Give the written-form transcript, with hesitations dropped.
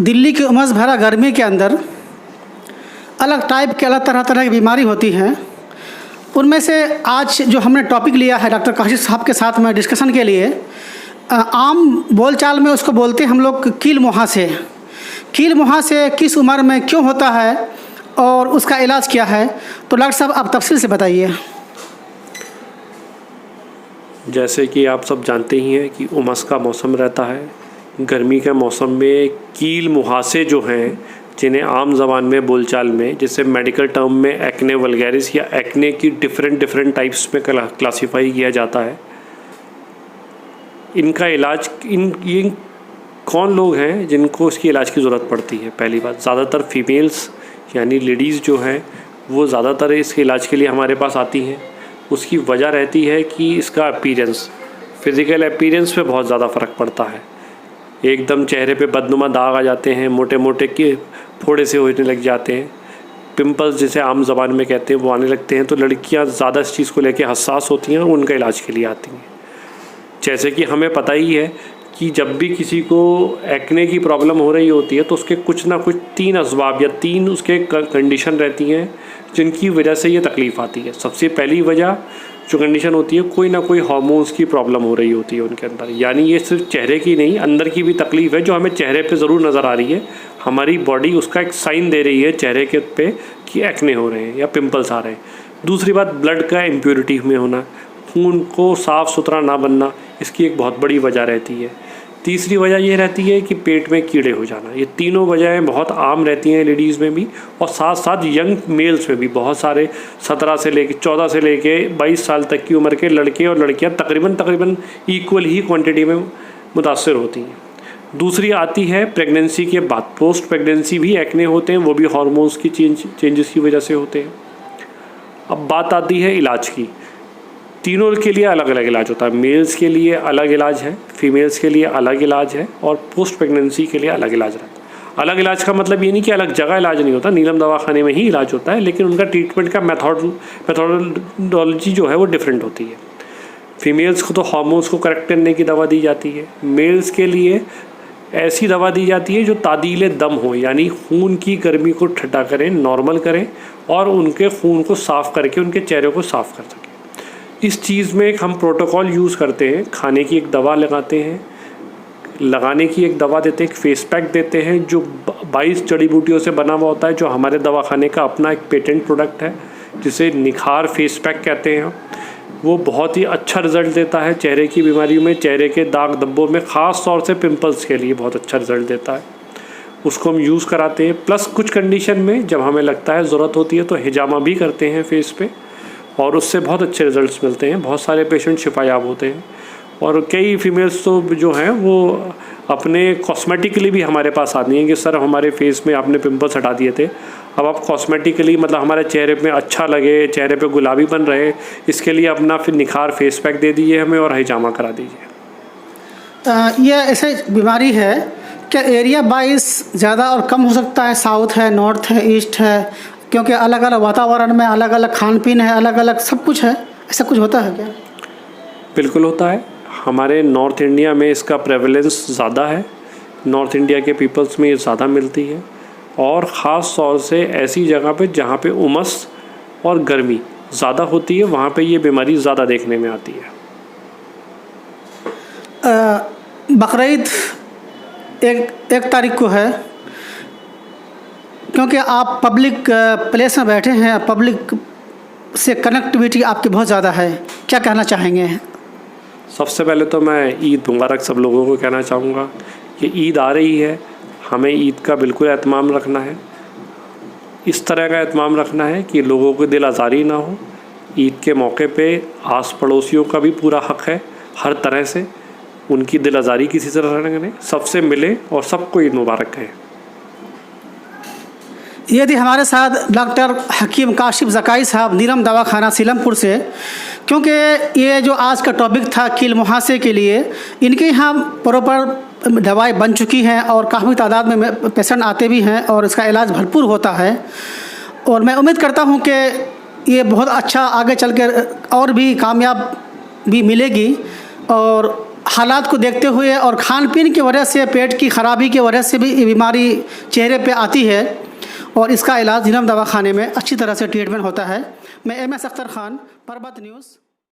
दिल्ली की उमस भरा गर्मी के अंदर अलग टाइप के अलग तरह तरह की बीमारी होती हैं। उनमें से आज जो हमने टॉपिक लिया है डॉक्टर काशिफ साहब के साथ में डिस्कशन के लिए, आम बोलचाल में उसको बोलते हैं हम लोग कील मुहासे। कील मुहासे किस उम्र में क्यों होता है और उसका इलाज क्या है, तो डॉक्टर साहब आप तफसील से बताइए। जैसे कि आप सब जानते ही हैं कि उमस का मौसम रहता है। गर्मी के मौसम में कील मुहासे जो हैं, जिन्हें आम ज़बान में बोलचाल में, जिसे मेडिकल टर्म में एक्ने वल्गैरिस या एक्ने की डिफरेंट टाइप्स में क्लासीफाई किया जाता है, इनका इलाज ये कौन लोग हैं जिनको इसकी इलाज की ज़रूरत पड़ती है। पहली बात, ज़्यादातर फीमेल्स यानी लेडीज़ जो हैं वो ज़्यादातर इसके इलाज के लिए हमारे पास आती हैं। उसकी वजह रहती है कि इसका अपीयरेंस, फ़िज़िकल अपीयरेंस पे बहुत ज़्यादा फ़र्क पड़ता है। एकदम चेहरे पे बदनुमा दाग आ जाते हैं, मोटे मोटे के फोड़े से होने लग जाते हैं, पिंपल्स जिसे आम ज़बान में कहते हैं वो आने लगते हैं। तो लड़कियां ज़्यादा इस चीज़ को लेकर हसास होती हैं और उनका इलाज के लिए आती हैं। जैसे कि हमें पता ही है कि जब भी किसी को एक्ने की प्रॉब्लम हो रही होती है तो उसके कुछ ना कुछ 3 असबाब या 3 उसके कंडीशन रहती हैं जिनकी वजह से ये तकलीफ़ आती है। सबसे पहली वजह जो कंडीशन होती है, कोई ना कोई हार्मोन्स की प्रॉब्लम हो रही होती है उनके अंदर। यानी ये सिर्फ चेहरे की नहीं, अंदर की भी तकलीफ़ है जो हमें चेहरे पे ज़रूर नज़र आ रही है। हमारी बॉडी उसका एक साइन दे रही है चेहरे के पे कि एक्ने हो रहे हैं या पिंपल्स आ रहे हैं। दूसरी बात, ब्लड का इम्प्योरिटी में होना, खून को साफ़ सुथरा ना बनना, इसकी एक बहुत बड़ी वजह रहती है। तीसरी वजह ये रहती है कि पेट में कीड़े हो जाना। ये तीनों वजहें बहुत आम रहती हैं लेडीज़ में भी, और साथ साथ यंग मेल्स में भी। बहुत सारे 14 से लेके 22 साल तक की उम्र के लड़के और लड़कियां तकरीबन इक्वल ही क्वांटिटी में मुतासर होती हैं। दूसरी आती है प्रेगनेंसी के बाद। पोस्ट प्रेगनेंसी भी एक्ने होते हैं, वो भी हार्मोन्स की चेंजेस की वजह से होते हैं। अब बात आती है इलाज की। तीनों के लिए अलग अलग इलाज होता है। मेल्स के लिए अलग इलाज है, फीमेल्स के लिए अलग इलाज है, और पोस्ट प्रेगनेंसी के लिए अलग इलाज रहता है। अलग इलाज का मतलब ये नहीं कि अलग जगह इलाज नहीं होता, नीलम दवाखाने में ही इलाज होता है, लेकिन उनका ट्रीटमेंट का मेथोडोलॉजी जो है वो डिफरेंट होती है। फीमेल्स को तो हार्मोन्स को करेक्ट करने की दवा दी जाती है। मेल्स के लिए ऐसी दवा दी जाती है जो तादील दम हो, यानी खून की गर्मी को ठंडा करें, नॉर्मल करें, और उनके खून को साफ़ करके उनके चेहरे को साफ़ कर सकें। इस चीज़ में हम प्रोटोकॉल यूज़ करते हैं। खाने की एक दवा लगाते हैं, लगाने की एक दवा देते हैं, एक फेस पैक देते हैं जो 22 जड़ी बूटियों से बना हुआ होता है, जो हमारे दवाखाने का अपना एक पेटेंट प्रोडक्ट है जिसे निखार फेस पैक कहते हैं। वो बहुत ही अच्छा रिज़ल्ट देता है चेहरे की बीमारियों में, चेहरे के दाग धब्बों में, ख़ास तौर से पिंपल्स के लिए बहुत अच्छा रिज़ल्ट देता है। उसको हम यूज़ कराते हैं। प्लस कुछ कंडीशन में जब हमें लगता है ज़रूरत होती है तो हिजामा भी करते हैं फेस पे, और उससे बहुत अच्छे रिज़ल्ट्स मिलते हैं। बहुत सारे पेशेंट शिफायाब होते हैं। और कई फीमेल्स तो जो हैं वो अपने कॉस्मेटिकली भी हमारे पास आती हैं कि सर हमारे फेस में आपने पिंपल्स हटा दिए थे, अब आप कॉस्मेटिकली मतलब हमारे चेहरे पे अच्छा लगे, चेहरे पे गुलाबी बन रहे, इसके लिए अपना फिर निखार फेस पैक दे दीजिए हमें और हिजामा करा दीजिए। यह ऐसे बीमारी है क्या एरिया वाइज ज़्यादा और कम हो सकता है? साउथ है, नॉर्थ है, ईस्ट है, क्योंकि अलग अलग वातावरण में अलग अलग खान पीन है, अलग अलग सब कुछ है, ऐसा कुछ होता है क्या? बिल्कुल होता है। हमारे नॉर्थ इंडिया में इसका प्रेवलेंस ज़्यादा है। नॉर्थ इंडिया के पीपल्स में ये ज़्यादा मिलती है, और ख़ास तौर से ऐसी जगह पे जहाँ पे उमस और गर्मी ज़्यादा होती है, वहाँ पे ये बीमारी ज़्यादा देखने में आती है। बकरीद एक तारीख को है, क्योंकि आप पब्लिक प्लेस में बैठे हैं, पब्लिक से कनेक्टिविटी आपकी बहुत ज़्यादा है, क्या कहना चाहेंगे? सबसे पहले तो मैं ईद मुबारक सब लोगों को कहना चाहूँगा कि ईद आ रही है, हमें ईद का बिल्कुल एहतमाम रखना है। इस तरह का एहतमाम रखना है कि लोगों को दिल आज़ारी ना हो। ईद के मौके पे आस पड़ोसियों का भी पूरा हक़ है हर तरह से, उनकी दिल आज़ारी किसी तरह न करें, सबसे मिले और सबको ईद मुबारक कहें। ये थी हमारे साथ डॉक्टर हकीम काशिफ ज़काई साहब, नीलम दवाखाना सीलमपुर से। क्योंकि ये जो आज का टॉपिक था कील मुहासे के लिए, इनके यहाँ प्रॉपर दवाई बन चुकी हैं और काफ़ी तादाद में पेशेंट आते भी हैं और इसका इलाज भरपूर होता है। और मैं उम्मीद करता हूँ कि ये बहुत अच्छा आगे चल कर और भी कामयाब भी मिलेगी। और हालात को देखते हुए और खान पीन की वजह से, पेट की ख़राबी की वजह से भी ये बीमारी चेहरे पे आती है और इसका इलाज झीलम दवाखाने में अच्छी तरह से ट्रीटमेंट होता है। मैं MS अख्तर ख़ान, पर्वत न्यूज़।